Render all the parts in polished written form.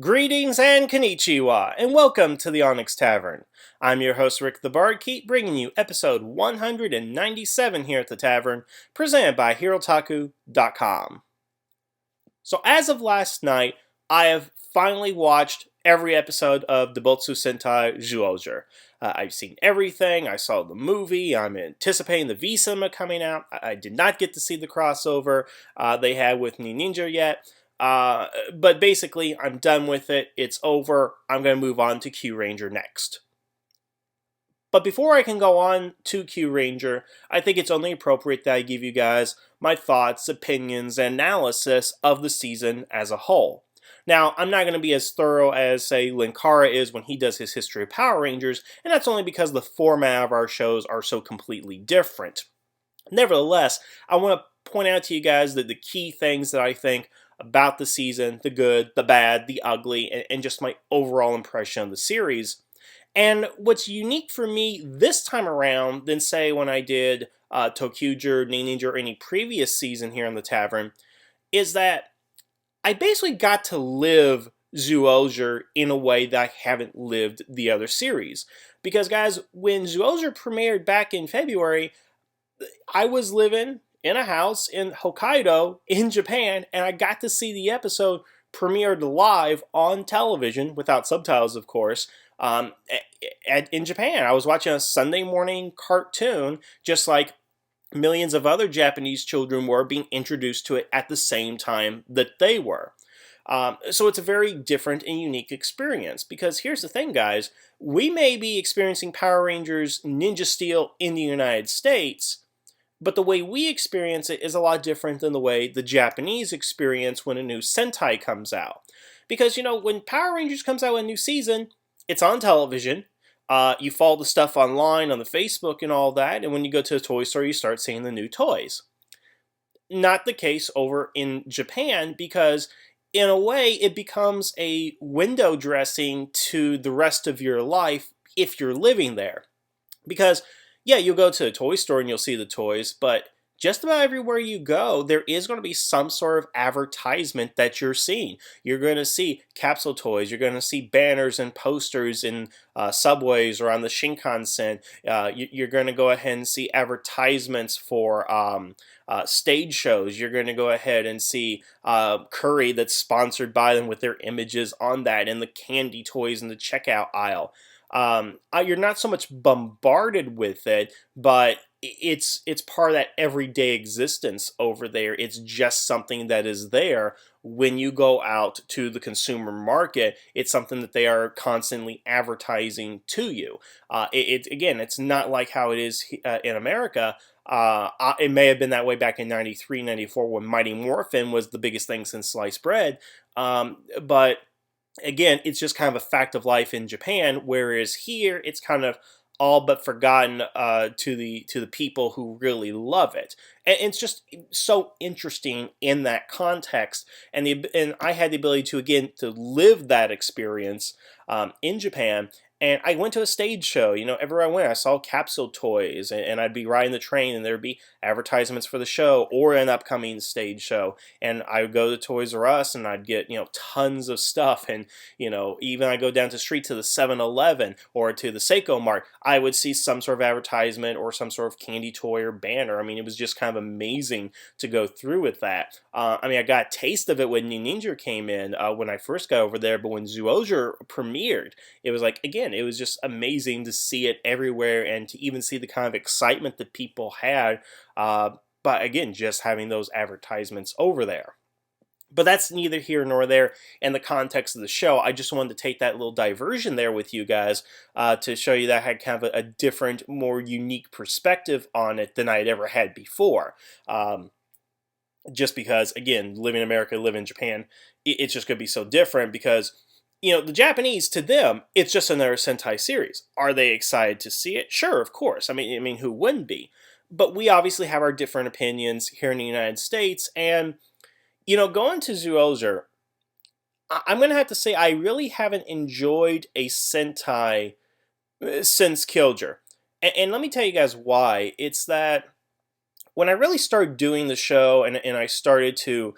Greetings and konnichiwa, and welcome to the Onyx Tavern. I'm your host Rick the Barkeep, bringing you episode 197 here at the Tavern, presented by HeroTaku.com. So as of last night, I have finally watched every episode of Dobotsu Sentai Zyuohger. I've seen everything, I saw the movie, I'm anticipating the V-Cinema coming out. I did not get to see the crossover they had with Ninja yet. But basically, I'm done with it. It's over. I'm going to move on to Q Ranger next. But before I can go on to Q Ranger, I think it's only appropriate that I give you guys my thoughts, opinions, and analysis of the season as a whole. Now, I'm not going to be as thorough as, say, Linkara is when he does his history of Power Rangers, and that's only because the format of our shows are so completely different. Nevertheless, I want to point out to you guys that the key things that I think about the season, the good, the bad, the ugly, and just my overall impression of the series. And what's unique for me this time around than, say, when I did Tokyuger, Ninja, or any previous season here in the Tavern, is that I basically got to live Zyuohger in a way that I haven't lived the other series. Because, guys, when Zyuohger premiered back in February, I was living in a house in Hokkaido in Japan, and I got to see the episode premiered live on television, without subtitles, of course, in Japan. I was watching a Sunday morning cartoon, just like millions of other Japanese children were being introduced to it at the same time that they were. So it's a very different and unique experience, because here's the thing, guys. We may be experiencing Power Rangers Ninja Steel in the United States, but the way we experience it is a lot different than the way the Japanese experience when a new Sentai comes out. Because, when Power Rangers comes out with a new season, it's on television. You follow the stuff online on the Facebook and all that, and when you go to a toy store, you start seeing the new toys. Not the case over in Japan, because in a way, it becomes a window dressing to the rest of your life if you're living there. Because yeah, you'll go to a toy store and you'll see the toys, but just about everywhere you go, there is going to be some sort of advertisement that you're seeing. You're going to see capsule toys. You're going to see banners and posters in subways or on the Shinkansen. You're going to go ahead and see advertisements for stage shows. You're going to go ahead and see curry that's sponsored by them with their images on that, and the candy toys in the checkout aisle. You're not so much bombarded with it, but it's part of that everyday existence over there. It's just something that is there when you go out to the consumer market. It's something that they are constantly advertising to you. Again, it's not like how it is in America. It may have been that way back in 93, 94 when Mighty Morphin was the biggest thing since sliced bread, but again, it's just kind of a fact of life in Japan, whereas here it's kind of all but forgotten to the people who really love it, and it's just so interesting in that context. And I had the ability to live that experience in Japan. And I went to a stage show. Everywhere I went, I saw capsule toys, and I'd be riding the train, and there'd be advertisements for the show or an upcoming stage show. And I would go to Toys R Us, and I'd get tons of stuff. And even I go down the street to the 7-Eleven or to the Seiko Mart, I would see some sort of advertisement or some sort of candy toy or banner. I mean, it was just kind of amazing to go through with that. I got a taste of it when Ninja came in when I first got over there, but when Zyuohger premiered, it was like, again, it was just amazing to see it everywhere and to even see the kind of excitement that people had. But again, just having those advertisements over there. But that's neither here nor there in the context of the show. I just wanted to take that little diversion there with you guys to show you that I had kind of a different, more unique perspective on it than I had ever had before. Just because, again, living in America, living in Japan, it's just going to be so different because the Japanese, to them, it's just another Sentai series. Are they excited to see it? Sure, of course. I mean, who wouldn't be? But we obviously have our different opinions here in the United States. And, going to Zyuohger, I'm going to have to say I really haven't enjoyed a Sentai since Killjoy. And let me tell you guys why. It's that when I really started doing the show and I started to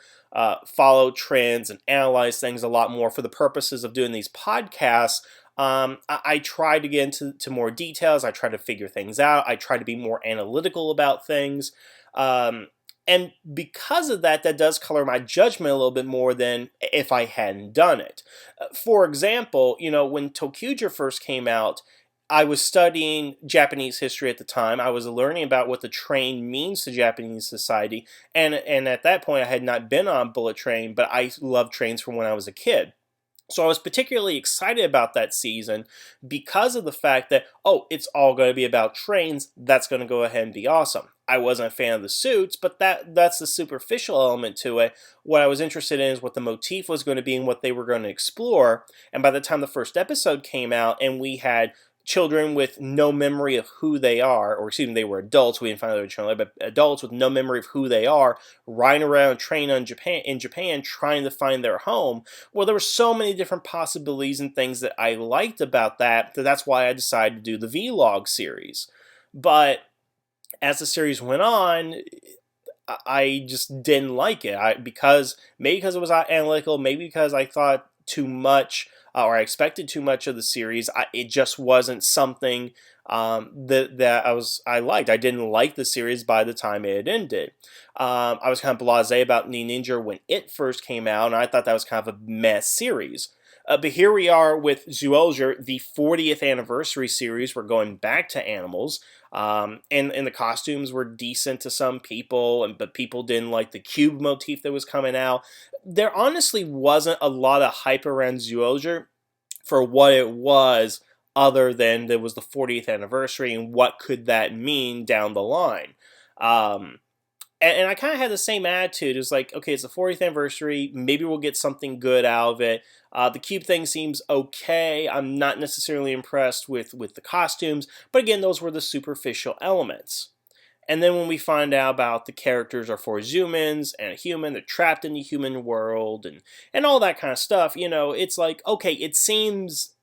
follow trends and analyze things a lot more for the purposes of doing these podcasts. I try to get into more details. I try to figure things out. I try to be more analytical about things. Um, and because of that, that does color my judgment a little bit more than if I hadn't done it. For example, when Tokuger first came out, I was studying Japanese history at the time. I was learning about what the train means to Japanese society. And at that point, I had not been on bullet train, but I loved trains from when I was a kid. So I was particularly excited about that season because of the fact that, oh, it's all going to be about trains. That's going to go ahead and be awesome. I wasn't a fan of the suits, but that's the superficial element to it. What I was interested in is what the motif was going to be and what they were going to explore. And by the time the first episode came out and we had children with no memory of who they are, or excuse me, they were adults, we didn't find out they were children, but adults with no memory of who they are, riding around train in Japan trying to find their home. Well, there were so many different possibilities and things that I liked about that's why I decided to do the vlog series. But as the series went on, I just didn't like it. Maybe because it was analytical, maybe because I thought too much, or I expected too much of the series. It just wasn't something that I liked. I didn't like the series by the time it had ended. I was kind of blasé about Ninja when it first came out, and I thought that was kind of a mess series. But here we are with Zyuohger, the 40th anniversary series. We're going back to animals. And the costumes were decent to some people, but people didn't like the cube motif that was coming out. There honestly wasn't a lot of hype around Zyuohger for what it was, other than there was the 40th anniversary and what could that mean down the line. And I kind of had the same attitude. It was like, okay, it's the 40th anniversary. Maybe we'll get something good out of it. The cube thing seems okay. I'm not necessarily impressed with the costumes. But again, those were the superficial elements. And then when we find out about the characters are for humans and a human, they're trapped in the human world and all that kind of stuff, it's like, okay, it seems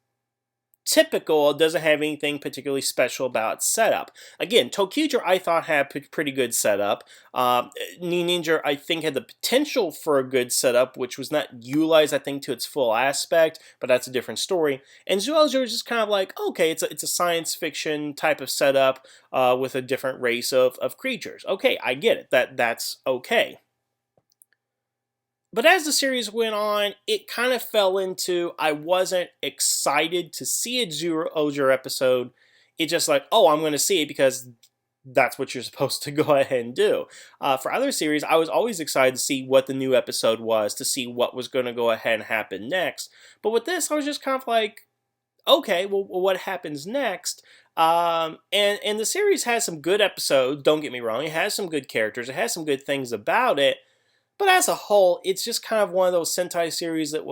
typical. It doesn't have anything particularly special about its setup. Again, Tokuger I thought had pretty good setup. Ninja I think had the potential for a good setup, which was not utilized I think to its full aspect, but that's a different story. And Zyuohger is just kind of like, okay, it's a science fiction type of setup with a different race of creatures. Okay, I get it. That's okay. But as the series went on, it kind of fell into I wasn't excited to see a Zyuohger episode. It's just like, oh, I'm going to see it because that's what you're supposed to go ahead and do. For other series, I was always excited to see what the new episode was, to see what was going to go ahead and happen next. But with this, I was just kind of like, okay, well, what happens next? And the series has some good episodes, don't get me wrong. It has some good characters. It has some good things about it. But as a whole, it's just kind of one of those Sentai series that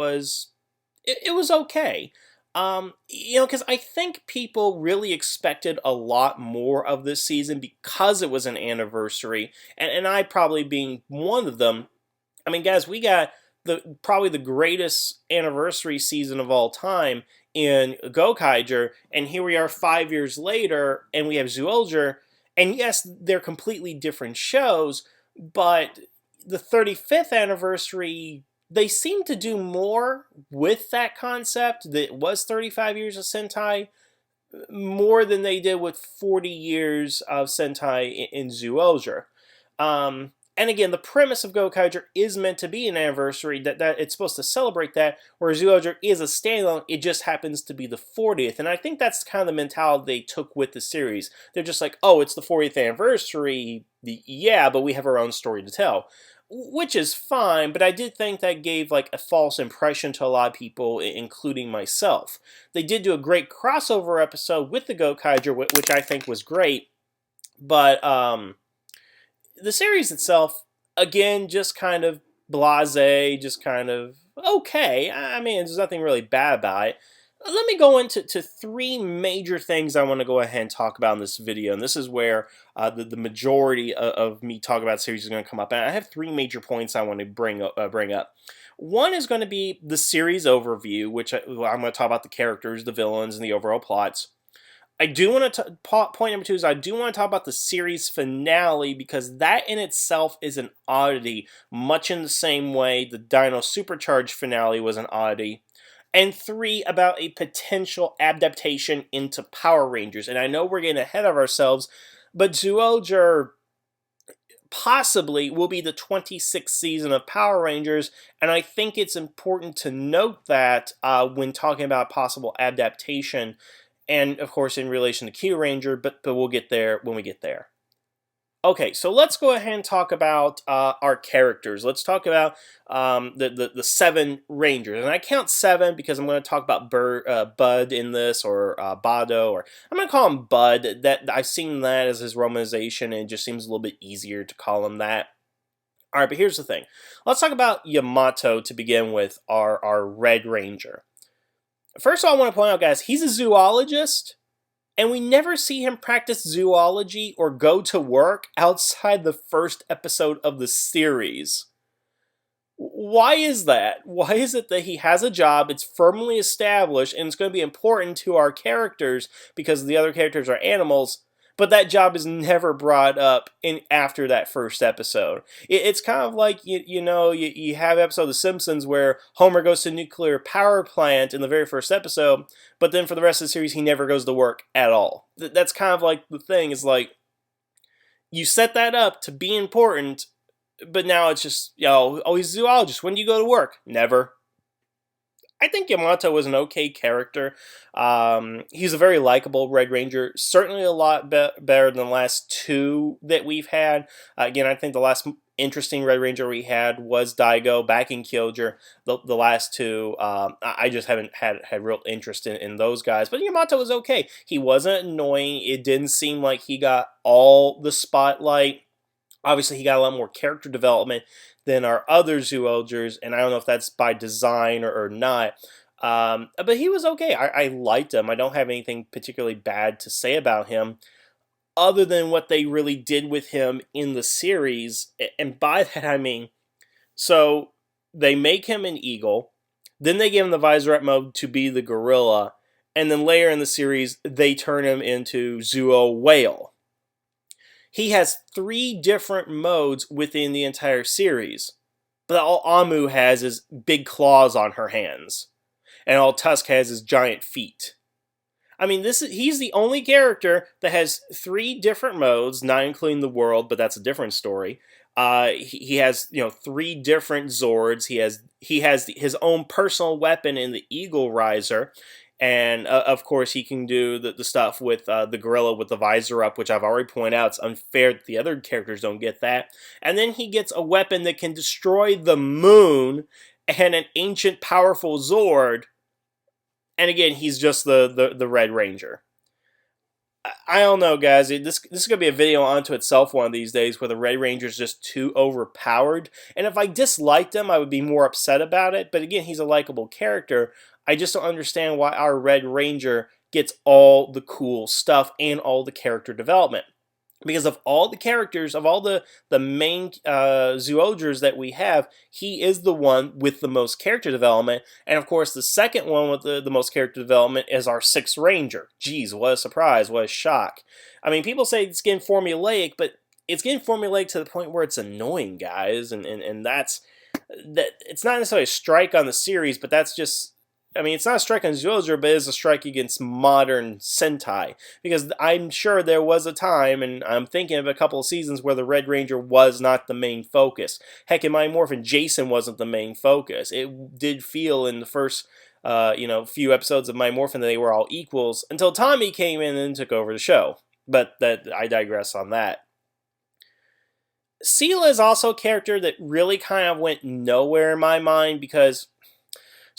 it was okay. Because I think people really expected a lot more of this season because it was an anniversary, and I probably being one of them. I mean, guys, we got probably the greatest anniversary season of all time in Gokaiger, and here we are 5 years later, and we have Zyuohger, and yes, they're completely different shows, but the 35th anniversary, they seem to do more with that concept that was 35 years of Sentai, more than they did with 40 years of Sentai in Zyuohger. And again, the premise of Gokaiger is meant to be an anniversary, that it's supposed to celebrate that, whereas Zyuohger is a standalone, it just happens to be the 40th. And I think that's kind of the mentality they took with the series. They're just like, oh, it's the 40th anniversary, yeah, but we have our own story to tell. Which is fine, but I did think that gave like a false impression to a lot of people, including myself. They did do a great crossover episode with the Gokaiger, which I think was great, but the series itself, again, just kind of blasé, just kind of okay. I mean, there's nothing really bad about it. Let me go into three major things I want to go ahead and talk about in this video, and this is where the majority of me talking about the series is going to come up. And I have three major points I want to bring up. One is going to be the series overview, which I'm going to talk about the characters, the villains, and the overall plots. I do want to point number two is I do want to talk about the series finale because that in itself is an oddity, much in the same way the Dino Supercharged finale was an oddity. And three, about a potential adaptation into Power Rangers. And I know we're getting ahead of ourselves, but Zyuohger possibly will be the 26th season of Power Rangers, and I think it's important to note that when talking about possible adaptation, and of course in relation to Q Ranger, but we'll get there when we get there. Okay, so let's go ahead and talk about our characters. Let's talk about the seven Rangers, and I count seven because I'm going to talk about Bud in this, or Bado, or I'm going to call him Bud. That I've seen that as his romanization, and it just seems a little bit easier to call him that. All right, but here's the thing. Let's talk about Yamato to begin with, our Red Ranger. First of all, I want to point out, guys, he's a zoologist. And we never see him practice zoology or go to work outside the first episode of the series. Why is that? Why is it that he has a job, it's firmly established, and it's going to be important to our characters because the other characters are animals, but that job is never brought up after that first episode? It's kind of like, you have episode of The Simpsons where Homer goes to a nuclear power plant in the very first episode, but then for the rest of the series, he never goes to work at all. That's kind of like the thing, is like, you set that up to be important, but now it's just, oh, he's a zoologist. When do you go to work? Never. I think Yamato was an okay character. He's a very likable Red Ranger. Certainly a lot better than the last two that we've had. Again, I think the last interesting Red Ranger we had was Daigo back in Kyoger. The last two, I just haven't had real interest in those guys. But Yamato was okay. He wasn't annoying. It didn't seem like he got all the spotlight. Obviously, he got a lot more character development than our other Zyuohgers, and I don't know if that's by design or not. But he was okay. I liked him. I don't have anything particularly bad to say about him, other than what they really did with him in the series. And by that I mean, so they make him an eagle, then they give him the visor up mode to be the gorilla, and then later in the series, they turn him into Zyuo Whale. He has 3 different modes within the entire series. But all Amu has is big claws on her hands. And all Tusk has is giant feet. I mean, he's the only character that has 3 different modes, not including the world, but that's a different story. He has 3 different Zords. He has his own personal weapon in the Eagle Riser. And of course, he can do the stuff with the gorilla with the visor up, which I've already pointed out. It's unfair that the other characters don't get that. And then he gets a weapon that can destroy the moon and an ancient powerful Zord. And again, he's just the Red Ranger. I don't know, guys. This is going to be a video onto itself one of these days where the Red Ranger is just too overpowered. And if I disliked him, I would be more upset about it. But again, he's a likable character. I just don't understand why our Red Ranger gets all the cool stuff and all the character development. Because of all the characters, of all the main Zyuohgers that we have, he is the one with the most character development. And of course, the second one with the most character development is our 6th Ranger. Jeez, what a surprise, what a shock. I mean, people say it's getting formulaic, but it's getting formulaic to the point where it's annoying, guys. And that's... it's not necessarily a strike on the series, but that's just... I mean, it's not a strike on Zyuohger, but it is a strike against modern Sentai. Because I'm sure there was a time, and I'm thinking of a couple of seasons, where the Red Ranger was not the main focus. Heck, in Mighty Morphin, Jason wasn't the main focus. It did feel in the first, few episodes of Mighty Morphin that they were all equals, until Tommy came in and took over the show. But I digress on that. Seela is also a character that really kind of went nowhere in my mind, because...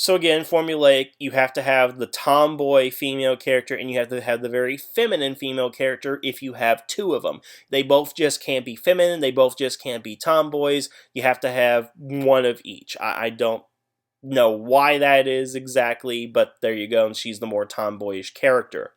So again, formulaic, you have to have the tomboy female character and you have to have the very feminine female character if you have 2 of them. They both just can't be feminine, they both just can't be tomboys. You have to have one of each. I don't know why that is exactly, but there you go, and she's the more tomboyish character.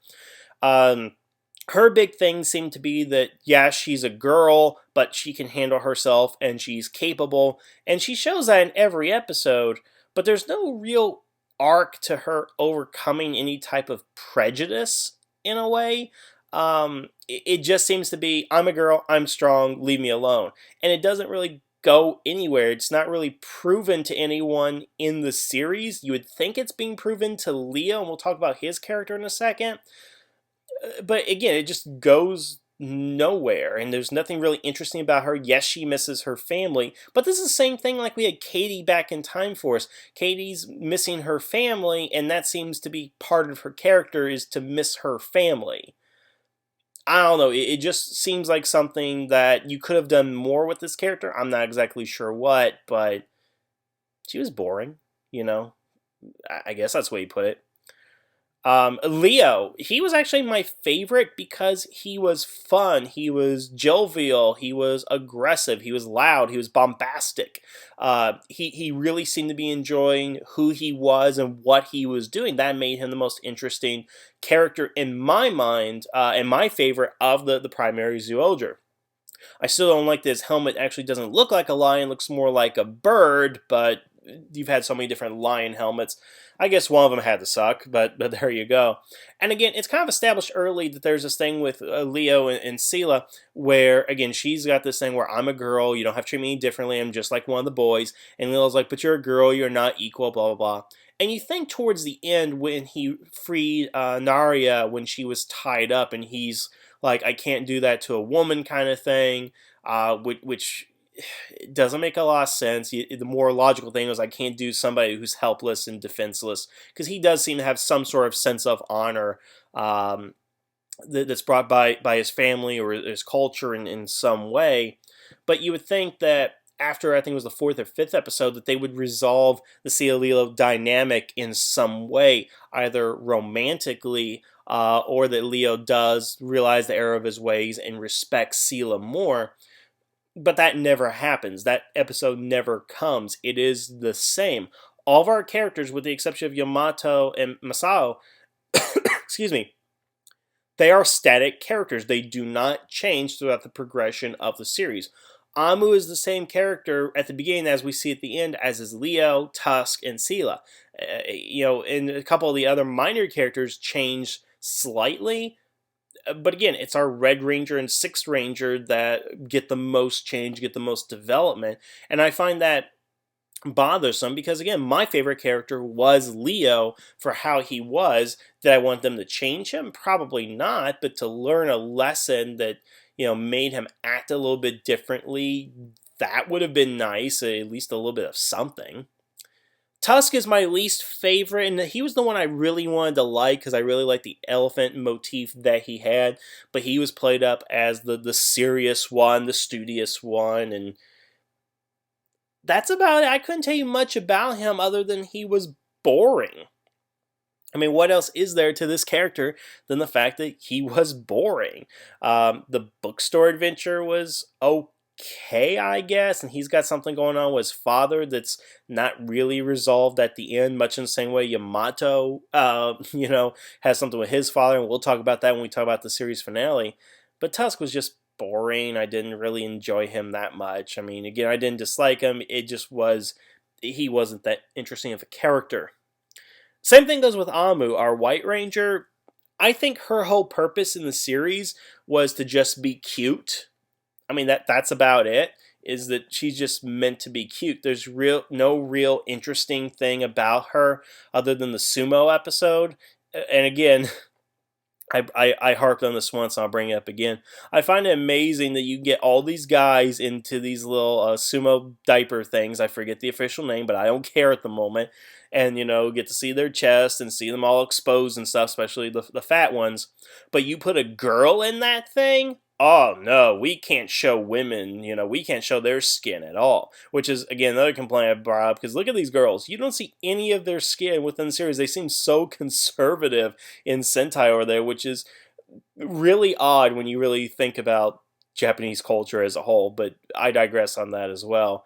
Her big thing seemed to be that, yeah, she's a girl, but she can handle herself and she's capable, and she shows that in every episode. But there's no real arc to her overcoming any type of prejudice in a way. It just seems to be, I'm a girl, I'm strong, leave me alone. And it doesn't really go anywhere. It's not really proven to anyone in the series. You would think it's being proven to Leo, and we'll talk about his character in a second. But again, it just goes nowhere, and there's nothing really interesting about her. Yes, she misses her family, but this is the same thing like we had Katie back in Time Force. Katie's missing her family, and that seems to be part of her character, is to miss her family. I don't know. It just seems like something that you could have done more with this character. I'm not exactly sure what, but she was boring. You know, I guess that's the way you put it. Leo, he was actually my favorite because he was fun, he was jovial, he was aggressive, he was loud, he was bombastic. He really seemed to be enjoying who he was and what he was doing. That made him the most interesting character in my mind, and my favorite of the primary Zyuohger. I still don't like that his helmet actually doesn't look like a lion, looks more like a bird, but you've had so many different lion helmets. I guess one of them had to suck, but there you go. And again, it's kind of established early that there's this thing with Leo and Sela, where again she's got this thing where I'm a girl, you don't have to treat me differently, I'm just like one of the boys. And Leo's like, but you're a girl, you're not equal, blah blah blah. And you think towards the end when he freed Naria when she was tied up, and he's like, I can't do that to a woman kind of thing, which it doesn't make a lot of sense. The more logical thing is I can't do somebody who's helpless and defenseless, because he does seem to have some sort of sense of honor, that's brought by his family or his culture in some way. But you would think that after, I think it was the fourth or fifth episode, that they would resolve the Lilo dynamic in some way, either romantically, or that Leo does realize the error of his ways and respects Sela more. But that never happens. That episode never comes. It is the same. All of our characters, with the exception of Yamato and Masao, excuse me, they are static characters. They do not change throughout the progression of the series. Amu is the same character at the beginning as we see at the end, as is Leo, Tusk, and Sela. And a couple of the other minor characters change slightly, but again, it's our Red Ranger and Sixth Ranger that get the most change, get the most development. And I find that bothersome because, again, my favorite character was Leo for how he was. Did I want them to change him? Probably not, but to learn a lesson that, made him act a little bit differently, that would have been nice, at least a little bit of something. Tusk is my least favorite, and he was the one I really wanted to like because I really liked the elephant motif that he had, but he was played up as the serious one, the studious one, and that's about it. I couldn't tell you much about him other than he was boring. I mean, what else is there to this character than the fact that he was boring? The bookstore adventure was okay, I guess, and he's got something going on with his father that's not really resolved at the end, much in the same way Yamato, has something with his father, and we'll talk about that when we talk about the series finale. But Tusk was just boring. I didn't really enjoy him that much. I mean, again, I didn't dislike him. It just was, he wasn't that interesting of a character. Same thing goes with Amu, our White Ranger. I think her whole purpose in the series was to just be cute. I mean, that's about it, is that she's just meant to be cute. There's no real interesting thing about her other than the sumo episode. And again, I harped on this once, and I'll bring it up again. I find it amazing that you get all these guys into these little sumo diaper things. I forget the official name, but I don't care at the moment. And, get to see their chest and see them all exposed and stuff, especially the fat ones. But you put a girl in that thing? Oh, no, we can't show women, we can't show their skin at all. Which is, again, another complaint I brought up, because look at these girls. You don't see any of their skin within the series. They seem so conservative in Sentai over there, which is really odd when you really think about Japanese culture as a whole, but I digress on that as well.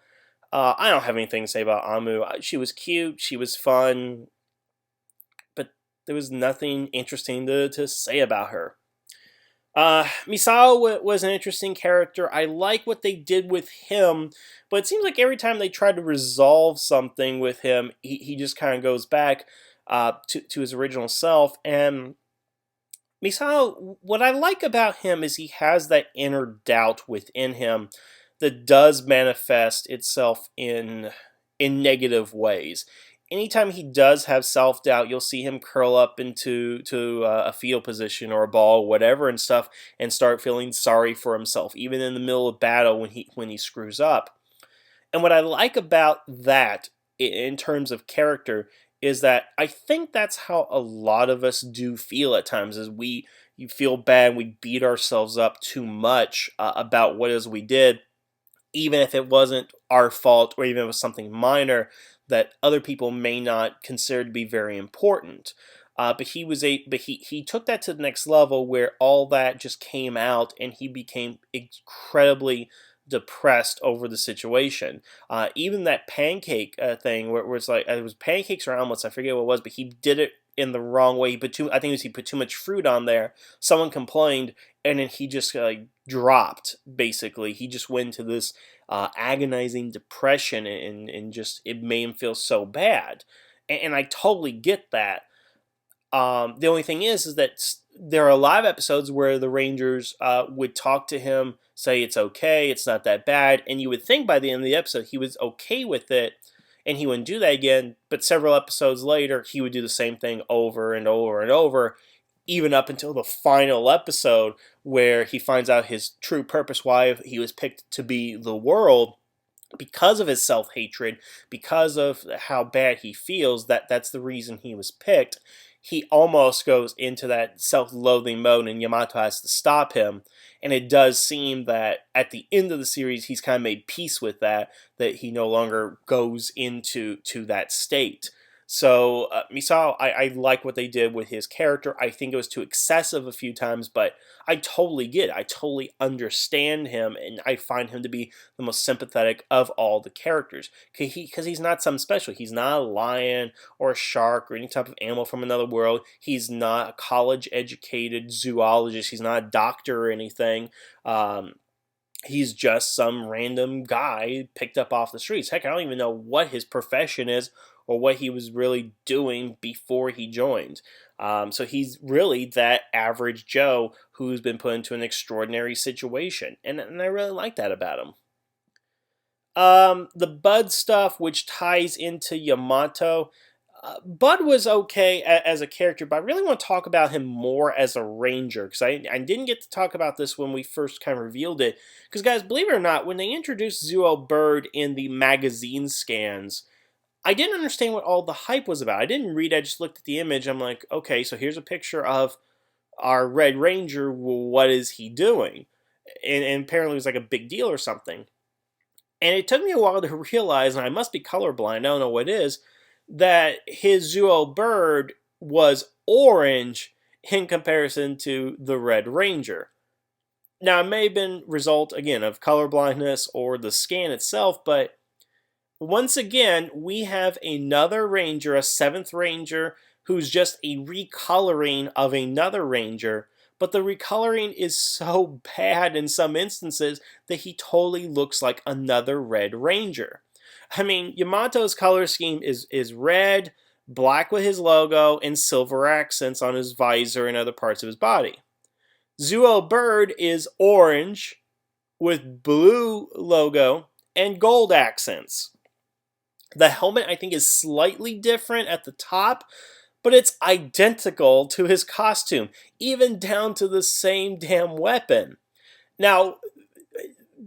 I don't have anything to say about Amu. She was cute, she was fun, but there was nothing interesting to say about her. Misao was an interesting character. I like what they did with him, but it seems like every time they try to resolve something with him, he just kind of goes back to his original self. And Misao, what I like about him is he has that inner doubt within him that does manifest itself in negative ways. Anytime he does have self doubt, you'll see him curl up into a fetal position or a ball, whatever, and stuff, and start feeling sorry for himself, even in the middle of battle when he screws up. And what I like about that in terms of character is that I think that's how a lot of us do feel at times is we you feel bad, we beat ourselves up too much about what it is we did, even if it wasn't our fault or even if it was something minor that other people may not consider to be very important. But he took that to the next level where all that just came out and he became incredibly depressed over the situation. Even that pancake thing where it's like it was pancakes or omelets, I forget what it was, but he did it in the wrong way. He put too, I think it was he put too much fruit on there. Someone complained, and then he just dropped. Basically, he just went into this agonizing depression, and just it made him feel so bad. And I totally get that. The only thing is that there are live episodes where the Rangers would talk to him, say it's okay, it's not that bad, and you would think by the end of the episode he was okay with it, and he wouldn't do that again. But several episodes later, he would do the same thing over and over and over, even up until the final episode where he finds out his true purpose, why he was picked to be the world, because of his self-hatred, because of how bad he feels, that's the reason he was picked. He almost goes into that self-loathing mode, and Yamato has to stop him. And it does seem that at the end of the series, he's kind of made peace with that he no longer goes into that state. So Misao, I like what they did with his character. I think it was too excessive a few times, but I totally get it. I totally understand him, and I find him to be the most sympathetic of all the characters. Because he's not something special. He's not a lion or a shark or any type of animal from another world. He's not a college-educated zoologist. He's not a doctor or anything. He's just some random guy picked up off the streets. Heck, I don't even know what his profession is or what he was really doing before he joined. So he's really that average Joe who's been put into an extraordinary situation. And I really like that about him. The Bud stuff, which ties into Yamato, Bud was okay as a character, but I really want to talk about him more as a ranger because I didn't get to talk about this when we first kind of revealed it. Because, guys, believe it or not, when they introduced Zuo Bird in the magazine scans, I didn't understand what all the hype was about. I didn't read, I just looked at the image. I'm like, okay, so here's a picture of our Red Ranger. Well, what is he doing? And apparently it was like a big deal or something. And it took me a while to realize, and I must be colorblind, I don't know what it is, that his Zuo Bird was orange in comparison to the Red Ranger. Now, it may have been result, again, of color blindness or the scan itself, but once again, we have another Ranger, a 7th Ranger, who's just a recoloring of another Ranger, but the recoloring is so bad in some instances that he totally looks like another Red Ranger. I mean, Yamato's color scheme is red, black with his logo, and silver accents on his visor and other parts of his body. Zuo Bird is orange with blue logo and gold accents. The helmet, I think, is slightly different at the top, but it's identical to his costume, even down to the same damn weapon. Now,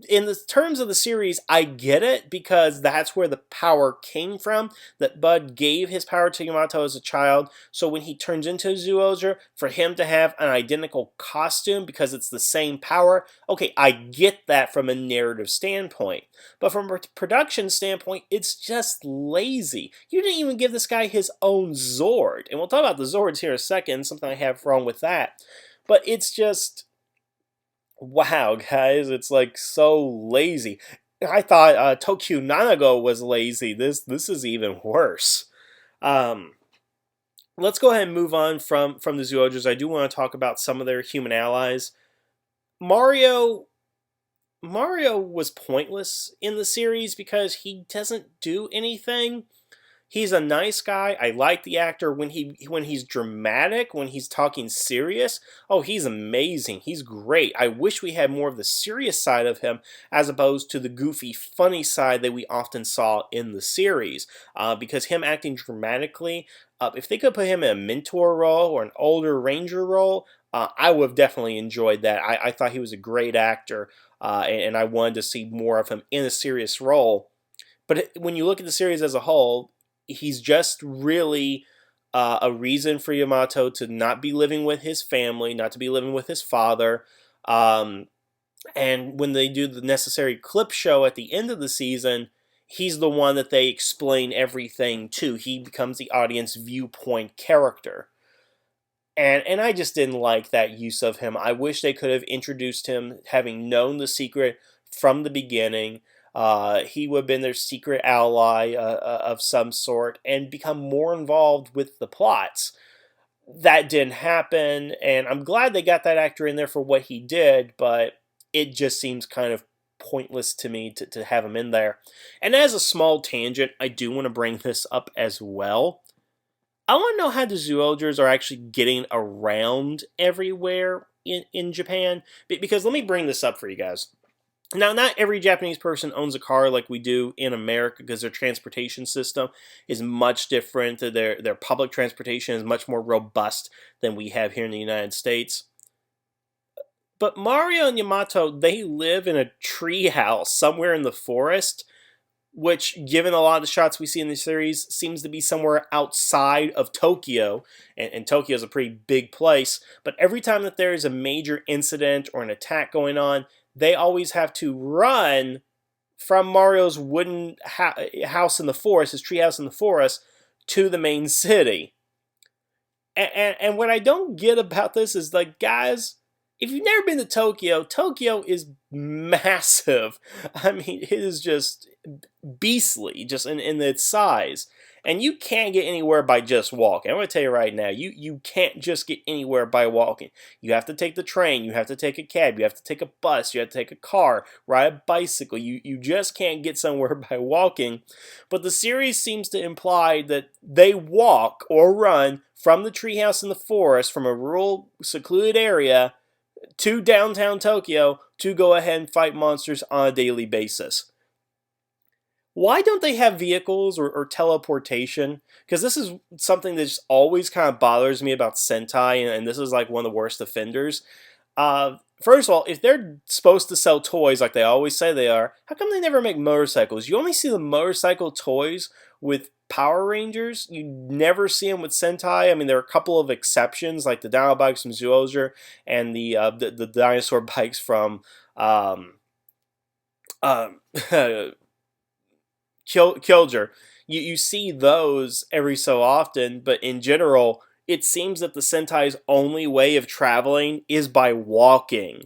in the terms of the series, I get it because that's where the power came from. That Bud gave his power to Yamato as a child. So when he turns into Zyuohger, for him to have an identical costume because it's the same power, okay, I get that from a narrative standpoint. But from a production standpoint, it's just lazy. You didn't even give this guy his own Zord. And we'll talk about the Zords here in a second, something I have wrong with that. But it's just, wow, guys, it's like so lazy. I thought Tokyo Nanago was lazy. This is even worse. Um, let's go ahead and move on from the Zyuohgers. I do want to talk about some of their human allies. Mario was pointless in the series because he doesn't do anything. He's a nice guy. I like the actor when he's dramatic, when he's talking serious. Oh, he's amazing. He's great. I wish we had more of the serious side of him as opposed to the goofy, funny side that we often saw in the series. Because him acting dramatically, if they could put him in a mentor role or an older ranger role, I would have definitely enjoyed that. I thought he was a great actor, and I wanted to see more of him in a serious role. But when you look at the series as a whole, he's just really a reason for Yamato to not be living with his family, not to be living with his father. Um, and when they do the necessary clip show at the end of the season, he's the one that they explain everything to. He becomes the audience viewpoint character. And I just didn't like that use of him. I wish they could have introduced him having known the secret from the beginning. He would have been their secret ally of some sort and become more involved with the plots. That didn't happen, and I'm glad they got that actor in there for what he did, but it just seems kind of pointless to me to have him in there. And as a small tangent, I do want to bring this up as well. I want to know how the Zyuohgers are actually getting around everywhere in Japan. Because let me bring this up for you guys. Now, not every Japanese person owns a car like we do in America because their transportation system is much different. Their public transportation is much more robust than we have here in the United States. But Mario and Yamato, they live in a tree house somewhere in the forest, which, given a lot of the shots we see in the series, seems to be somewhere outside of Tokyo. And Tokyo is a pretty big place. But every time that there is a major incident or an attack going on, they always have to run from Mario's wooden house in the forest, his treehouse in the forest, to the main city. And what I don't get about this is, like, guys, if you've never been to Tokyo, Tokyo is massive. I mean, it is just beastly, just in its size. And you can't get anywhere by just walking. I'm going to tell you right now, you can't just get anywhere by walking. You have to take the train, you have to take a cab, you have to take a bus, you have to take a car, ride a bicycle. You just can't get somewhere by walking. But the series seems to imply that they walk or run from the treehouse in the forest, from a rural, secluded area, to downtown Tokyo to go ahead and fight monsters on a daily basis. Why don't they have vehicles or teleportation? Because this is something that just always kind of bothers me about Sentai, and this is like one of the worst offenders. First of all, if they're supposed to sell toys like they always say they are, how come they never make motorcycles? You only see the motorcycle toys with Power Rangers. You never see them with Sentai. I mean, there are a couple of exceptions, like the dino bikes from Zyuohger and the dinosaur bikes from Killger. You see those every so often, but in general, it seems that the Sentai's only way of traveling is by walking.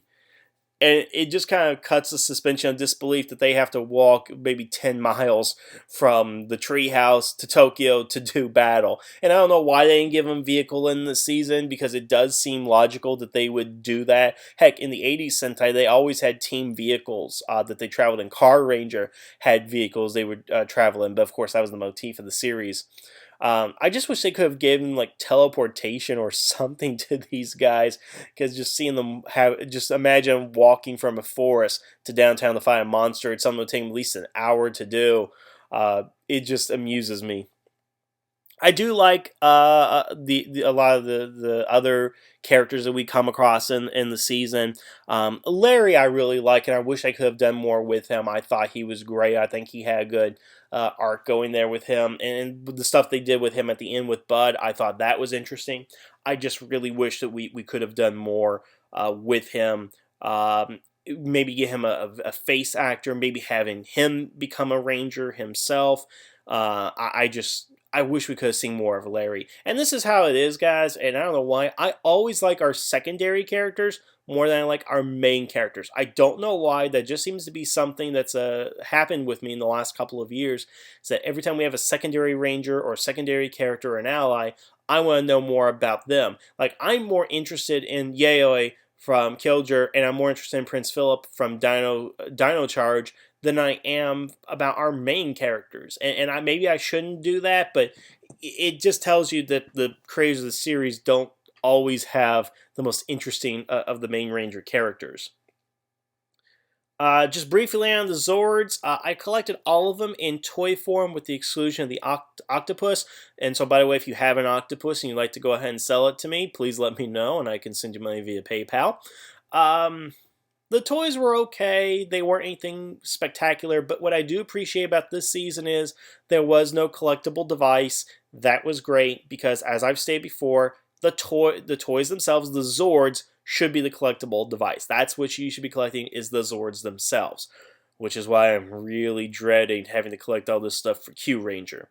And it just kind of cuts the suspension of disbelief that they have to walk maybe 10 miles from the treehouse to Tokyo to do battle. And I don't know why they didn't give them vehicle in the season, because it does seem logical that they would do that. Heck, in the 80s Sentai, they always had team vehicles that they traveled in. Car Ranger had vehicles they would travel in, but of course that was the motif of the series. I just wish they could have given like teleportation or something to these guys, because just seeing them just imagine walking from a forest to downtown to fight a monster. It's something that would take them at least an hour to do. It just amuses me. I do like a lot of the other characters that we come across in the season. Larry I really like, and I wish I could have done more with him. I thought he was great. I think he had a good arc going there with him, and the stuff they did with him at the end with Bud, I thought that was interesting. I just really wish that we could have done more with him. Maybe get him a face actor, maybe having him become a ranger himself. I wish we could have seen more of Larry. And this is how it is, guys, and I don't know why. I always like our secondary characters more than I like our main characters. I don't know why. That just seems to be something that's happened with me in the last couple of years. Is that every time we have a secondary ranger or a secondary character or an ally, I want to know more about them. Like, I'm more interested in Yayoi from Killger, and I'm more interested in Prince Philip from Dino Charge than I am about our main characters. And maybe I shouldn't do that, but it just tells you that the creators of the series don't always have the most interesting of the main Ranger characters. Just briefly on the Zords, I collected all of them in toy form with the exclusion of the octopus. And so, by the way, if you have an octopus and you'd like to go ahead and sell it to me, please let me know and I can send you money via PayPal. The toys were okay. They weren't anything spectacular, but what I do appreciate about this season is there was no collectible device. That was great because, as I've stated before, the toys themselves, the Zords, should be the collectible device. That's what you should be collecting, is the Zords themselves, which is why I'm really dreading having to collect all this stuff for Q Ranger.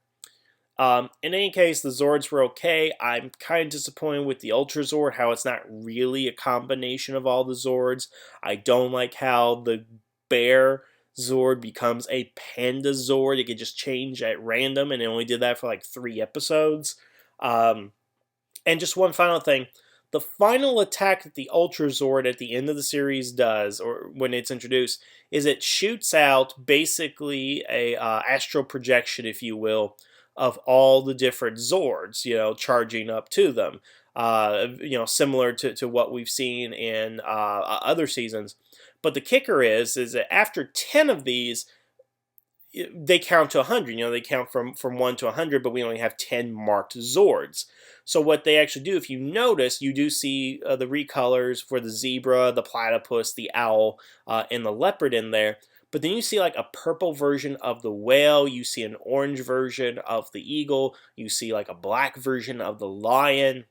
In any case, the Zords were okay. I'm kind of disappointed with the Ultra Zord, how it's not really a combination of all the Zords. I don't like how the bear Zord becomes a Panda Zord. It could just change at random, and it only did that for like 3 episodes. And just one final thing. The final attack that the Ultra Zord at the end of the series does, or when it's introduced, is it shoots out basically a astral projection, if you will, of all the different Zords, charging up to them. Similar to what we've seen in other seasons. But the kicker is that after 10 of these, they count to 100. They count from 1 to 100, but we only have 10 marked Zords. So what they actually do, if you notice, you do see the recolors for the zebra, the platypus, the owl, and the leopard in there. But then you see like a purple version of the whale, you see an orange version of the eagle, you see like a black version of the lion.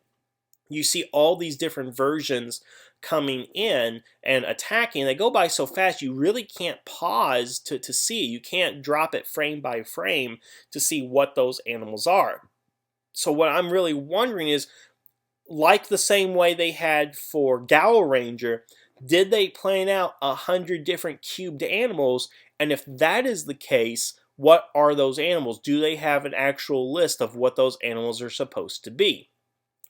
You see all these different versions coming in and attacking. They go by so fast you really can't pause to see. You can't drop it frame by frame to see what those animals are. So what I'm really wondering is, like the same way they had for Gal Ranger, did they plan out 100 different cubed animals? And if that is the case, what are those animals? Do they have an actual list of what those animals are supposed to be?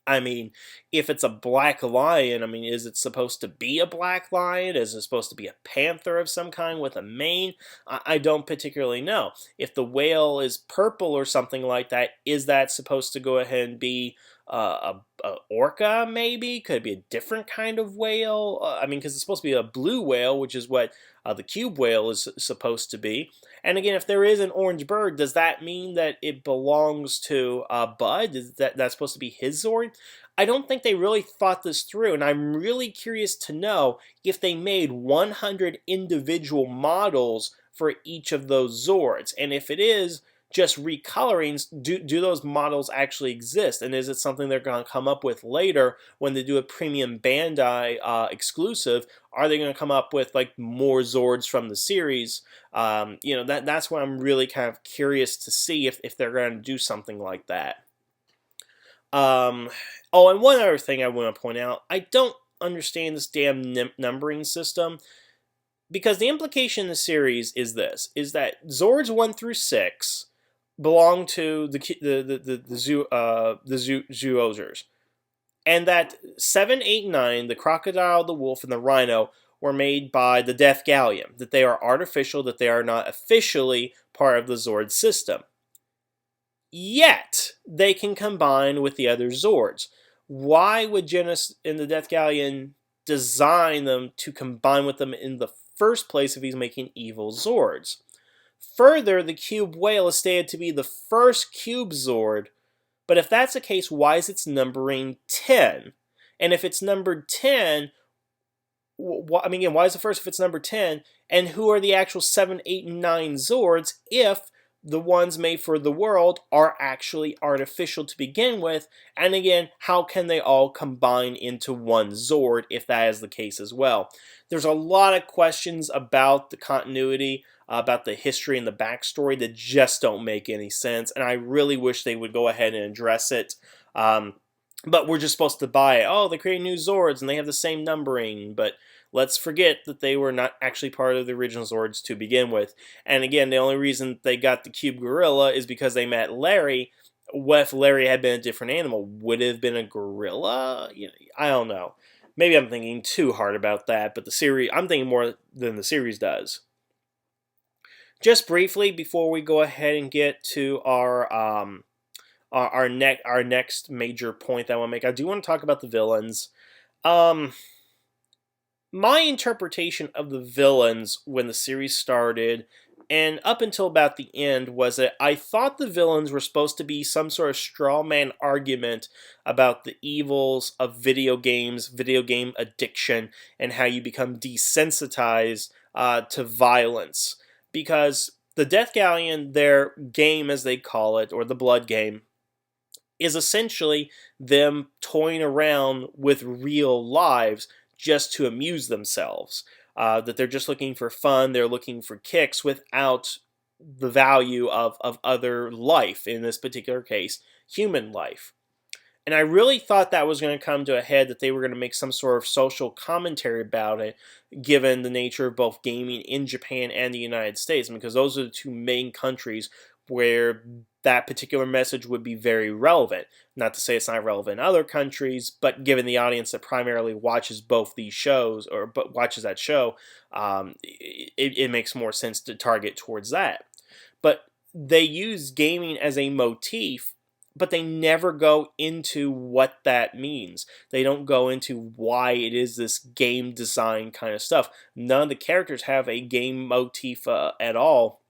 I mean, if it's a black lion, is it supposed to be a black lion? Is it supposed to be a panther of some kind with a mane? I don't particularly know. If the whale is purple or something like that, is that supposed to go ahead and be a orca, maybe? Could it be a different kind of whale? Because it's supposed to be a blue whale, which is what the cube whale is supposed to be. And again, if there is an orange bird, does that mean that it belongs to Bud? Is that's supposed to be his Zord? I don't think they really thought this through, and I'm really curious to know if they made 100 individual models for each of those Zords. And if it is just recolorings, do those models actually exist? And is it something they're going to come up with later when they do a premium Bandai exclusive? Are they going to come up with like more Zords from the series? That's what I'm really kind of curious to see if they're going to do something like that. And one other thing I want to point out, I don't understand this damn numbering system, because the implication in the series is that Zords 1 through 6 belong to the Zyuohgers, and that 7, 8, 9, the crocodile, the wolf, and the rhino were made by the Death Galleon, that they are artificial, that they are not officially part of the Zord system. Yet, they can combine with the other Zords. Why would Genis and the Death Galleon design them to combine with them in the first place if he's making evil Zords? Further, the cube whale is stated to be the first cube Zord, but if that's the case, why is its numbering 10? And if it's numbered 10, why is it first if it's number 10? And who are the actual 7, 8, and 9 Zords if the ones made for the world are actually artificial to begin with? And again, how can they all combine into one Zord if that is the case as well? There's a lot of questions about the continuity, about the history and the backstory that just don't make any sense, and I really wish they would go ahead and address it. But we're just supposed to buy it. Oh, they create new Zords and they have the same numbering, but let's forget that they were not actually part of the original Zords to begin with. And again, the only reason they got the cube gorilla is because they met Larry. What if Larry had been a different animal? Would it have been a gorilla? I don't know. Maybe I'm thinking too hard about that, but I'm thinking more than the series does. Just briefly before we go ahead and get to our next major point that I want to make, I do want to talk about the villains. Um, my interpretation of the villains when the series started and up until about the end was that I thought the villains were supposed to be some sort of straw man argument about the evils of video games, video game addiction, and how you become desensitized to violence. Because the Death Galleon, their game as they call it, or the Blood Game, is essentially them toying around with real lives just to amuse themselves. That they're just looking for fun, they're looking for kicks without the value of other life, in this particular case, human life. And I really thought that was going to come to a head, that they were going to make some sort of social commentary about it, given the nature of both gaming in Japan and the United States, because those are the two main countries where that particular message would be very relevant. Not to say it's not relevant in other countries, but given the audience that primarily watches both these shows, or but watches that show, it makes more sense to target towards that. But they use gaming as a motif, but they never go into what that means. They don't go into why it is this game design kind of stuff. None of the characters have a game motif at all.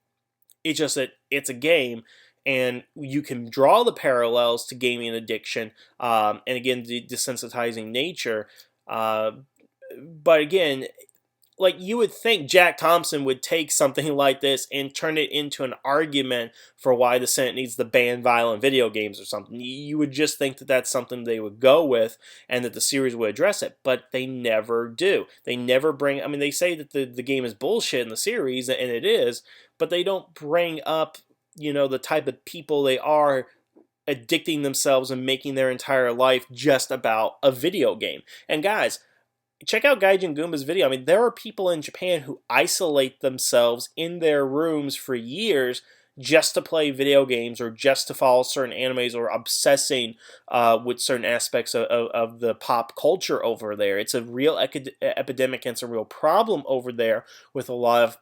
It's just that it's a game, and you can draw the parallels to gaming addiction, and again, the desensitizing nature. Uh, but again, like, you would think Jack Thompson would take something like this and turn it into an argument for why the Senate needs to ban violent video games or something. You would just think that that's something they would go with, and that the series would address it, but they never do. They never bring, I mean, they say that the game is bullshit in the series, and it is, but they don't bring up, the type of people they are, addicting themselves and making their entire life just about a video game. And guys, check out Gaijin Goomba's video. I mean, there are people in Japan who isolate themselves in their rooms for years just to play video games, or just to follow certain animes, or obsessing with certain aspects of the pop culture over there. It's a real epidemic, and it's a real problem over there with a lot of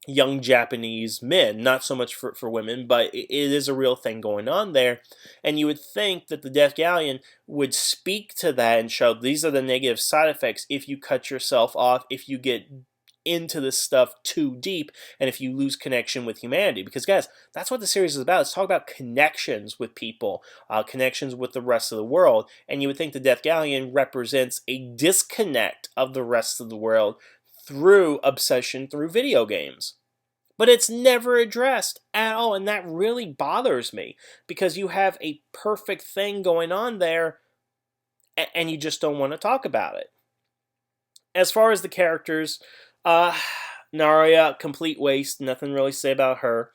young Japanese men, not so much for women, but it is a real thing going on there. And you would think that the Death Galleon would speak to that and show these are the negative side effects if you cut yourself off, if you get into this stuff too deep, and if you lose connection with humanity. Because guys, that's what the series is about. It's talk about connections with people, connections with the rest of the world. And you would think the Death Galleon represents a disconnect of the rest of the world through obsession through video games. But it's never addressed at all, and that really bothers me, because you have a perfect thing going on there, and you just don't want to talk about it. As far as the characters, Naria, complete waste, nothing really to say about her.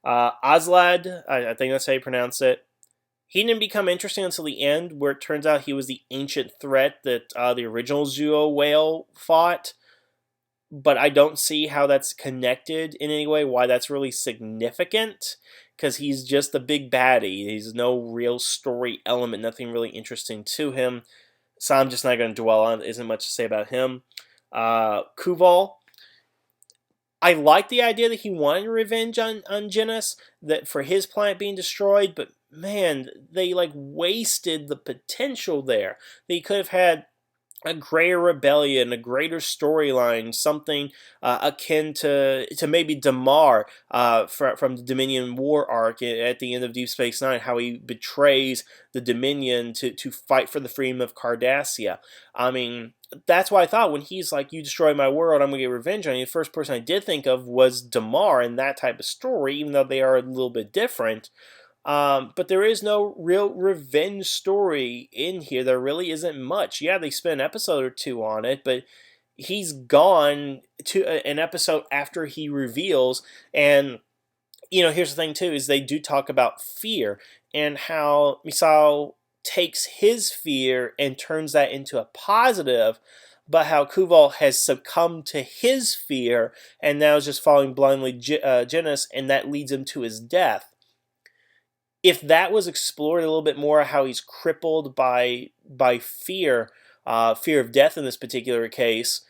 Aslad, I think that's how you pronounce it. He didn't become interesting until the end, where it turns out he was the ancient threat that the original Zuo whale fought. But I don't see how that's connected in any way, why that's really significant, because he's just a big baddie. He's no real story element, nothing really interesting to him. So I'm just not going to dwell on it. There isn't much to say about him. Kuval, I like the idea that he wanted revenge on Genis, that for his planet being destroyed, but man, they wasted the potential there. They could have had a greater rebellion, a greater storyline, something akin to maybe Damar from the Dominion War arc at the end of Deep Space Nine, how he betrays the Dominion to fight for the freedom of Cardassia. I mean, that's why I thought when he's like, you destroyed my world, I'm going to get revenge on you, the first person I did think of was Damar in that type of story, even though they are a little bit different. But there is no real revenge story in here. There really isn't much. Yeah, they spent an episode or two on it, but he's gone to an episode after he reveals. And, here's the thing, too, is they do talk about fear and how Misao takes his fear and turns that into a positive, but how Kuval has succumbed to his fear and now is just following blindly Genis, and that leads him to his death. If that was explored a little bit more, how he's crippled by fear, fear of death in this particular case,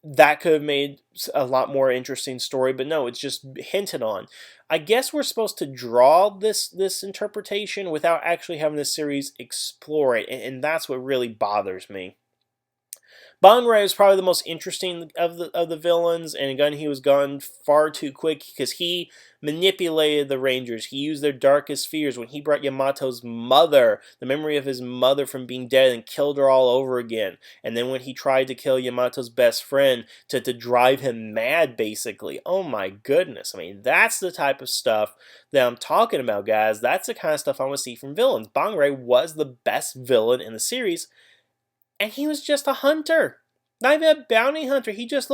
that could have made a lot more interesting story, but no, it's just hinted on. I guess we're supposed to draw this interpretation without actually having the series explore it, and that's what really bothers me. Bang-rae is probably the most interesting of the villains, and again, he was gone far too quick because he manipulated the Rangers. He used their darkest fears when he brought Yamato's mother, the memory of his mother from being dead, and killed her all over again. And then when he tried to kill Yamato's best friend to drive him mad, basically. Oh my goodness. I mean, that's the type of stuff that I'm talking about, guys. That's the kind of stuff I want to see from villains. Bang-rae was the best villain in the series, and he was just a hunter. Not even a bounty hunter. He just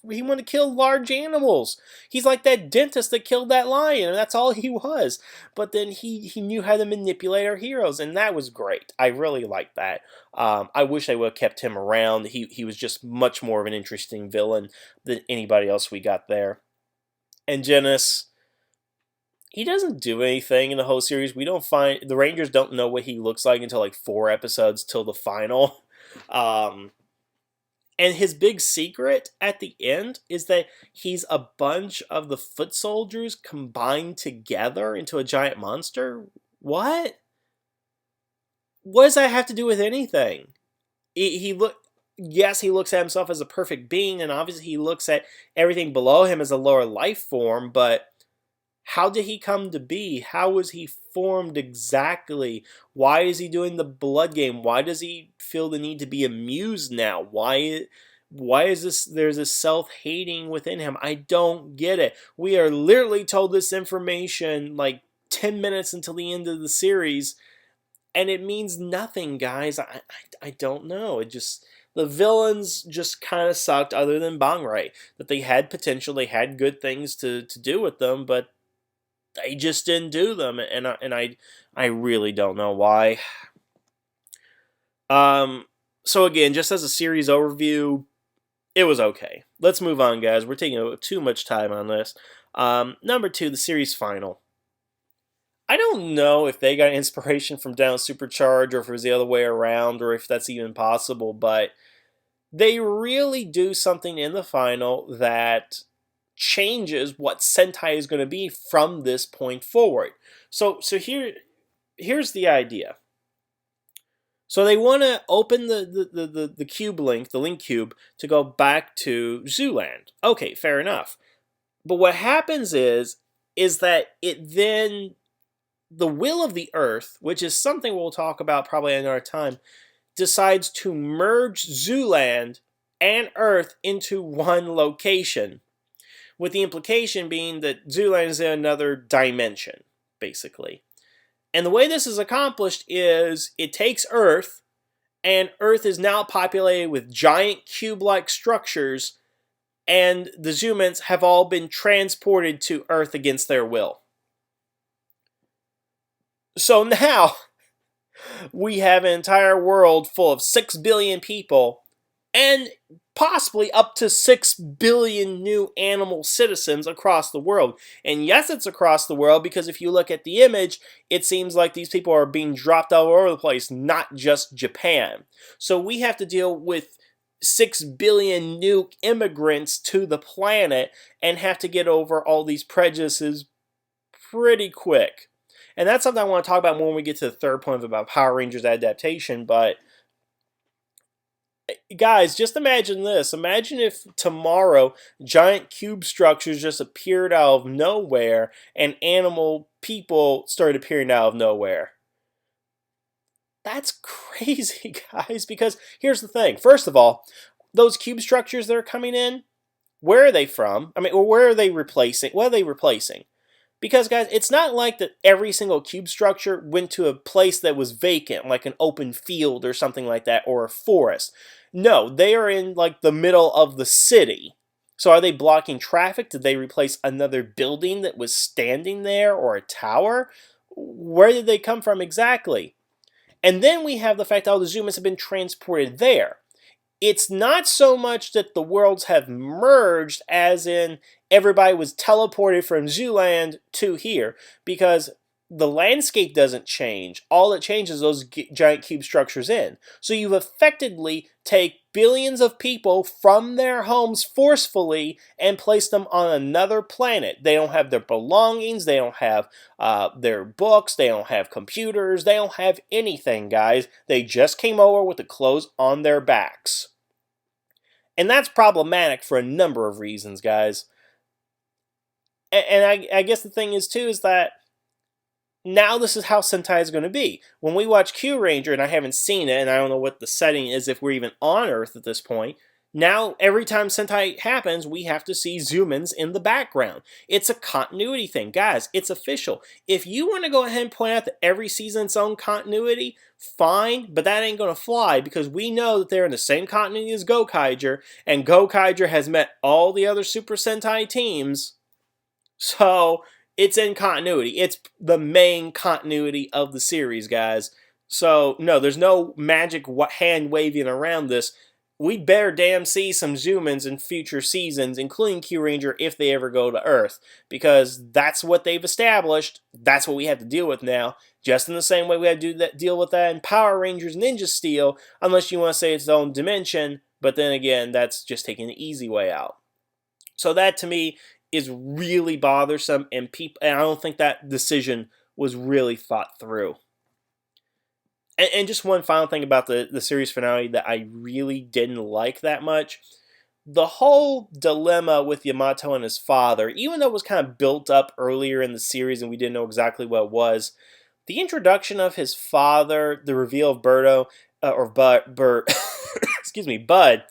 he wanted to kill large animals. He's like that dentist that killed that lion, and that's all he was. But then he knew how to manipulate our heroes, and that was great. I really liked that. I wish they would have kept him around. He was just much more of an interesting villain than anybody else we got there. And Genis, he doesn't do anything in the whole series. We don't find... The Rangers don't know what he looks like until like 4 episodes till the final. And his big secret at the end is that he's a bunch of the foot soldiers combined together into a giant monster? What? What does that have to do with anything? Yes, he looks at himself as a perfect being, and obviously he looks at everything below him as a lower life form, but how did he come to be? How was he formed exactly? Why is he doing the blood game? Why does he feel the need to be amused now? Why is this? There's a self-hating within him. I don't get it. We are literally told this information like 10 minutes until the end of the series, and it means nothing, guys. I don't know. The villains just kind of sucked, other than Bang-rae. That they had potential, they had good things to do with them, but they just didn't do them, and I really don't know why. So again, just as a series overview, it was okay. Let's move on, guys. We're taking too much time on this. Number 2, the series final. I don't know if they got inspiration from Down Supercharge, or if it was the other way around, or if that's even possible, but they really do something in the final that changes what Sentai is going to be from this point forward. So here's the idea. So they want to open the cube link, the link cube, to go back to Zooland. Okay, fair enough. But what happens is that it then, the will of the Earth, which is something we'll talk about probably another time, decides to merge Zooland and Earth into one location, with the implication being that Zooland is in another dimension, basically. And the way this is accomplished is it takes Earth, and Earth is now populated with giant cube-like structures, and the Zoomans have all been transported to Earth against their will. So now, we have an entire world full of 6 billion people, and possibly up to 6 billion new animal citizens across the world. And yes, it's across the world, because if you look at the image, it seems like these people are being dropped all over the place, not just Japan. So we have to deal with 6 billion new immigrants to the planet, and have to get over all these prejudices pretty quick. And that's something I want to talk about when we get to the third point about Power Rangers adaptation, but guys, just imagine this. Imagine if tomorrow giant cube structures just appeared out of nowhere and animal people started appearing out of nowhere. That's crazy, guys, because here's the thing. First of all, those cube structures that are coming in, where are they from? I mean, or where are they replacing? What are they replacing? Because, guys, it's not like that every single cube structure went to a place that was vacant, like an open field or something like that, or a forest. No, they are in, like, the middle of the city. So are they blocking traffic? Did they replace another building that was standing there, or a tower? Where did they come from exactly? And then we have the fact that all the Zoomans have been transported there. It's not so much that the worlds have merged, as in everybody was teleported from Zooland to here, because the landscape doesn't change. All that changes is those giant cube structures in. So you've effectively billions of people from their homes forcefully and placed them on another planet. They don't have their belongings, they don't have their books, they don't have computers, they don't have anything, guys. They just came over with the clothes on their backs. And that's problematic for a number of reasons, guys. And I guess the thing is, too, is that now this is how Sentai is going to be. When we watch Q Ranger, and I haven't seen it, and I don't know what the setting is if we're even on Earth at this point, now every time Sentai happens, we have to see zoom-ins in the background. It's a continuity thing. Guys, it's official. If you want to go ahead and point out that every season's own continuity, fine, but that ain't going to fly because we know that they're in the same continuity as Gokaiger, and Gokaiger has met all the other Super Sentai teams. So it's in continuity. It's the main continuity of the series, guys. So, no, there's no magic hand waving around this. We better damn see some zoom-ins in future seasons, including Q Ranger, if they ever go to Earth. Because that's what they've established. That's what we have to deal with now. Just in the same way we had to deal with that in Power Rangers Ninja Steel, unless you want to say it's its own dimension. But then again, that's just taking the easy way out. So that, to me, is really bothersome, and I don't think that decision was really thought through. And just one final thing about the series finale that I really didn't like that much. The whole dilemma with Yamato and his father, even though it was kind of built up earlier in the series and we didn't know exactly what it was, the introduction of his father, the reveal of Bud, excuse me, Bud,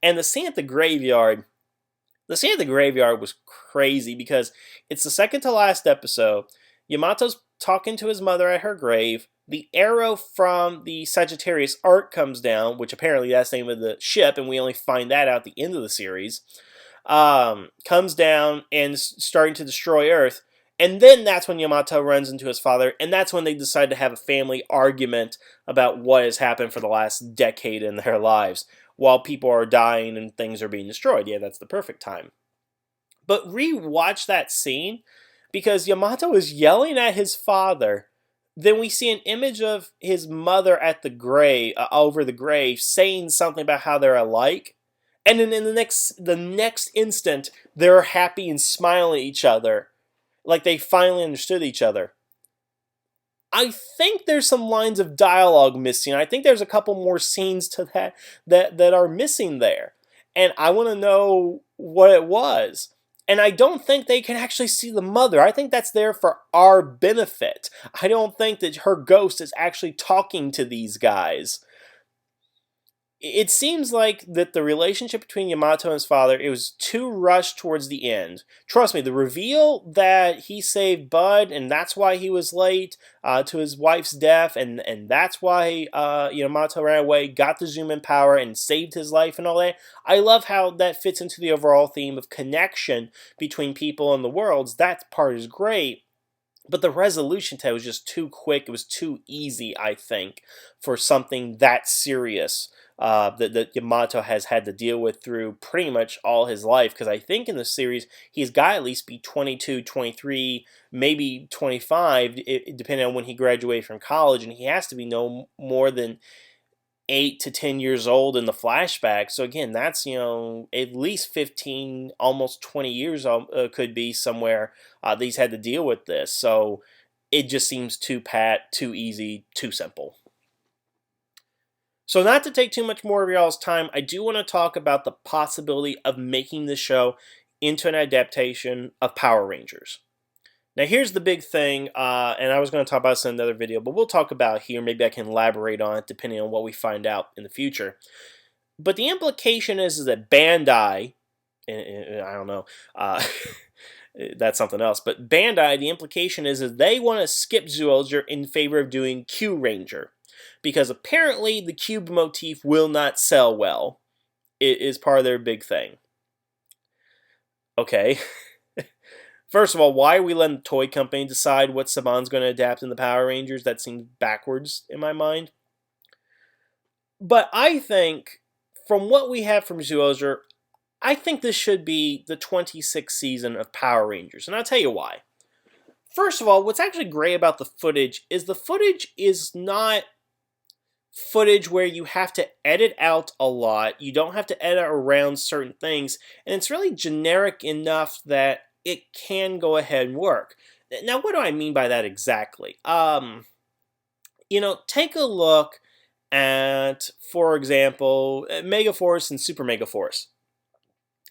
and the scene at the graveyard. The scene at the graveyard was crazy because it's the second to last episode. Yamato's talking to his mother at her grave. The arrow from the Sagittarius Arc comes down, which apparently that's the name of the ship, and we only find that out at the end of the series. Comes down and is starting to destroy Earth. And then that's when Yamato runs into his father, and that's when they decide to have a family argument about what has happened for the last decade in their lives. While people are dying and things are being destroyed. Yeah, that's the perfect time. But re-watch that scene because Yamato is yelling at his father. Then we see an image of his mother at the grave, over the grave, saying something about how they're alike. And then in the next instant, they're happy and smiling at each other. Like they finally understood each other. I think there's some lines of dialogue missing. I think there's a couple more scenes to that are missing there. And I want to know what it was. And I don't think they can actually see the mother. I think that's there for our benefit. I don't think that her ghost is actually talking to these guys. It seems like that the relationship between Yamato and his father, it was too rushed towards the end. Trust me, the reveal that he saved Bud, and that's why he was late to his wife's death, and that's why Yamato ran away, got the zoom-in power, and saved his life and all that. I love how that fits into the overall theme of connection between people and the worlds. That part is great. But the resolution to it was just too quick. It was too easy, I think, for something that serious. That Yamato has had to deal with through pretty much all his life. Because I think in the series, he's got to at least be 22, 23, maybe 25, depending on when he graduated from college. And he has to be no more than 8 to 10 years old in the flashback. So again, that's, at least 15, almost 20 years could be somewhere that he's had to deal with this. So it just seems too too easy, too simple. So not to take too much more of y'all's time, I do want to talk about the possibility of making this show into an adaptation of Power Rangers. Now here's the big thing, and I was going to talk about this in another video, but we'll talk about it here. Maybe I can elaborate on it depending on what we find out in the future. But the implication is that Bandai, I don't know, that's something else, but Bandai, the implication is that they want to skip Zyuohger in favor of doing Q Ranger. Because apparently the cube motif will not sell well. It is part of their big thing. Okay. First of all, why are we letting the toy company decide what Saban's going to adapt in the Power Rangers? That seems backwards in my mind. But I think, from what we have from Zyuohger, I think this should be the 26th season of Power Rangers. And I'll tell you why. First of all, what's actually great about the footage is not footage where you have to edit out a lot. You don't have to edit around certain things, and it's really generic enough that it can go ahead and work. Now, what do I mean by that exactly? Take a look at, for example, Megaforce and Super Megaforce.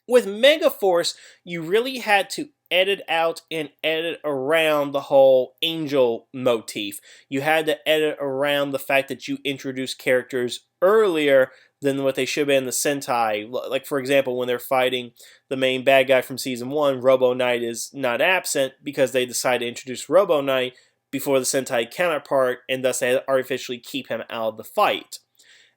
With Megaforce, you really had to edit out and edit around the whole angel motif. You had to edit around the fact that you introduced characters earlier than what they should have been in the Sentai. Like, for example, when they're fighting the main bad guy from Season 1, Robo Knight is not absent because they decided to introduce Robo Knight before the Sentai counterpart, and thus they had to artificially keep him out of the fight.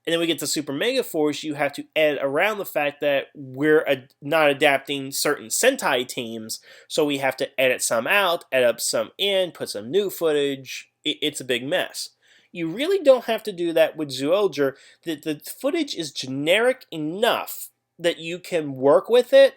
And then we get to Super Mega Force, you have to edit around the fact that we're not adapting certain Sentai teams, so we have to edit some out, edit some in, put some new footage. It's a big mess. You really don't have to do that with Zyuohger. The footage is generic enough that you can work with it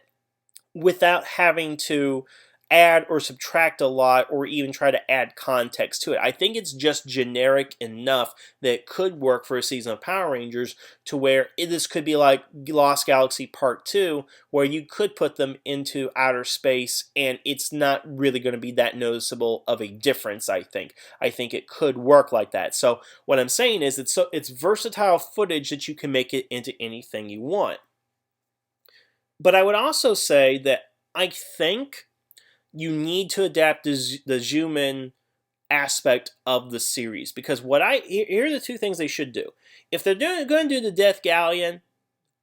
without having to add or subtract a lot or even try to add context to it. I think it's just generic enough that it could work for a season of Power Rangers to where this could be like Lost Galaxy Part 2, where you could put them into outer space and it's not really going to be that noticeable of a difference, I think. I think it could work like that. So what I'm saying is it's versatile footage that you can make it into anything you want. But I would also say that I think you need to adapt the Zyuohger aspect of the series, because here are the two things they should do. If they're going to do the Death Galleon,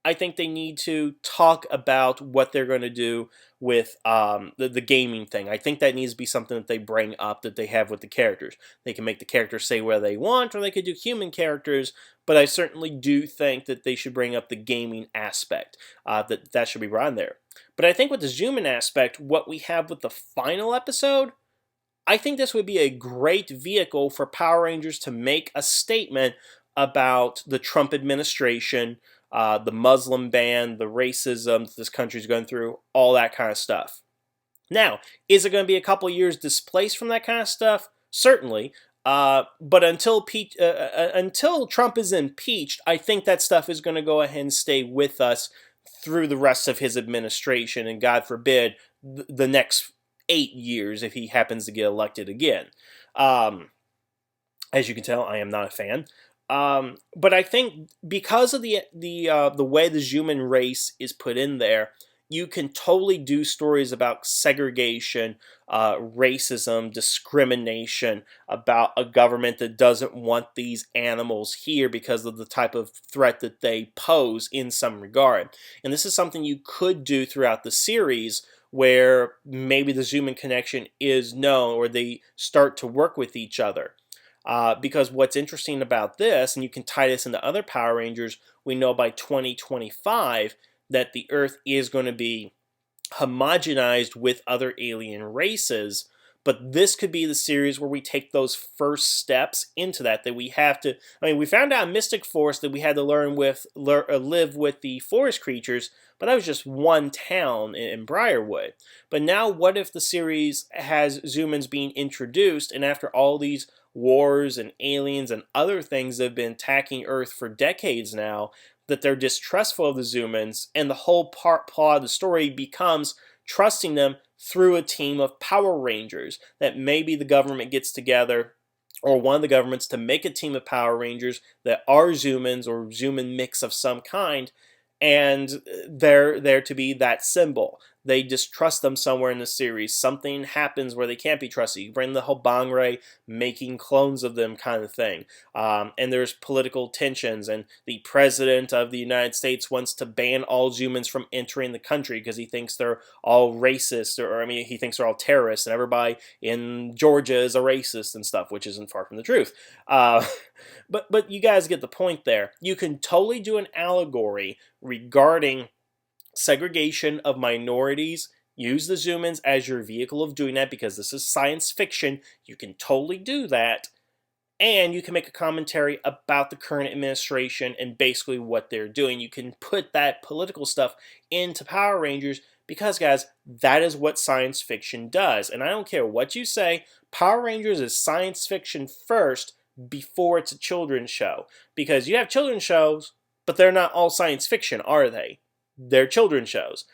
I think they need to talk about what they're going to do with the gaming thing. I think that needs to be something that they bring up, that they have with the characters. They can make the characters say what they want, or they could do human characters, but I certainly do think that they should bring up the gaming aspect. That should be brought in there. But I think with the Zyuohger aspect, what we have with the final episode, I think this would be a great vehicle for Power Rangers to make a statement about the Trump administration, the Muslim ban, the racism this country's going through, all that kind of stuff. Now, is it going to be a couple years displaced from that kind of stuff? Certainly. But until Trump is impeached, I think that stuff is going to go ahead and stay with us through the rest of his administration, and God forbid, the next 8 years if he happens to get elected again. As you can tell, I am not a fan. But I think because of the way the Zyuohger race is put in there, you can totally do stories about segregation, racism, discrimination, about a government that doesn't want these animals here because of the type of threat that they pose in some regard. And this is something you could do throughout the series, where maybe the Zyuohger connection is known, or they start to work with each other. Because what's interesting about this, and you can tie this into other Power Rangers, we know by 2025 that the Earth is going to be homogenized with other alien races, but this could be the series where we take those first steps into that we have to. I mean, we found out in Mystic Force that we had to live with the forest creatures, but that was just one town in Briarwood. But now, what if the series has Zyuohgers being introduced, and after all these wars and aliens and other things that have been attacking Earth for decades now, that they're distrustful of the Zyuohgers, and the whole plot of the story becomes trusting them through a team of Power Rangers, that maybe the government gets together, or one of the governments, to make a team of Power Rangers that are Zyuohgers or Zyuohger mix of some kind, and they're there to be that symbol. They distrust them somewhere in the series. Something happens where they can't be trusted. You bring the whole Bangre making clones of them kind of thing. And there's political tensions, and the president of the United States wants to ban all Zyuohgers from entering the country because he thinks they're all racist, or he thinks they're all terrorists, and everybody in Georgia is a racist and stuff, which isn't far from the truth. But you guys get the point there. You can totally do an allegory regarding segregation of minorities. Use the Zyuohgers as your vehicle of doing that, because this is science fiction. You can totally do that. And you can make a commentary about the current administration and basically what they're doing. You can put that political stuff into Power Rangers, because, guys, that is what science fiction does. And I don't care what you say, Power Rangers is science fiction first before it's a children's show. Because you have children's shows, but they're not all science fiction, are they? They're children's shows.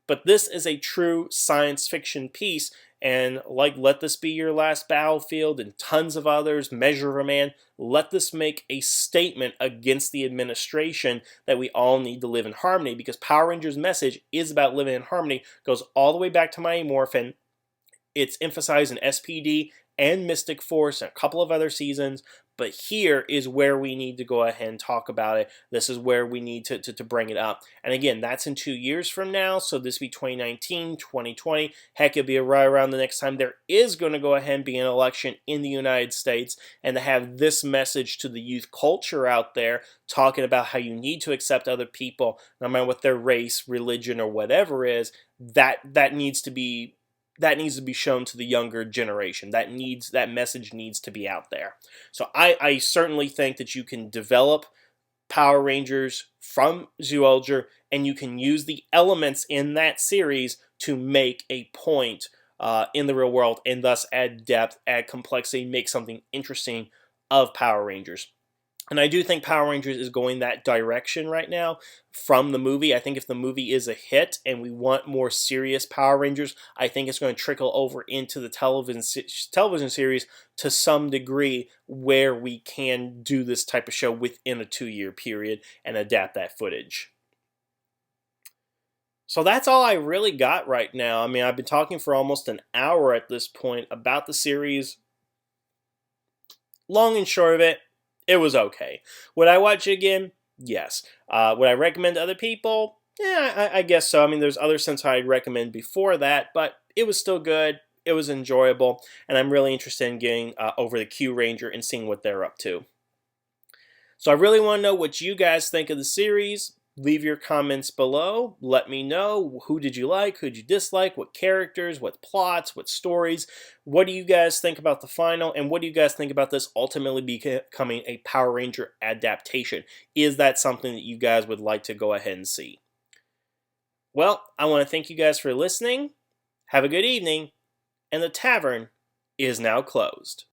But this is a true science fiction piece, and like Let This Be Your Last Battlefield and tons of others, Measure of a Man, let this make a statement against the administration that we all need to live in harmony, because Power Rangers' message is about living in harmony, goes all the way back to Mighty Morphin. It's emphasized in SPD and Mystic Force and a couple of other seasons, but here is where we need to go ahead and talk about it. This is where we need to bring it up. And again, that's in 2 years from now, so this will be 2019, 2020. Heck, it'll be right around the next time there is going to go ahead and be an election in the United States, and to have this message to the youth culture out there, talking about how you need to accept other people, no matter what their race, religion, or whatever is, that needs to be shown to the younger generation. That message needs to be out there. So I certainly think that you can develop Power Rangers from Zyuohger, and you can use the elements in that series to make a point in the real world, and thus add depth, add complexity, make something interesting of Power Rangers. And I do think Power Rangers is going that direction right now from the movie. I think if the movie is a hit and we want more serious Power Rangers, I think it's going to trickle over into the television series to some degree, where we can do this type of show within a 2-year period and adapt that footage. So that's all I really got right now. I mean, I've been talking for almost an hour at this point about the series. Long and short of it, it was okay. Would I watch it again? Yes. Would I recommend to other people? Yeah, I guess so. I mean, there's other Sentai I'd recommend before that, but it was still good. It was enjoyable, and I'm really interested in getting over the Q Ranger and seeing what they're up to. So I really want to know what you guys think of the series. Leave your comments below. Let me know, who did you like, who did you dislike, what characters, what plots, what stories. What do you guys think about the final, and what do you guys think about this ultimately becoming a Power Ranger adaptation? Is that something that you guys would like to go ahead and see? Well, I want to thank you guys for listening. Have a good evening, and the tavern is now closed.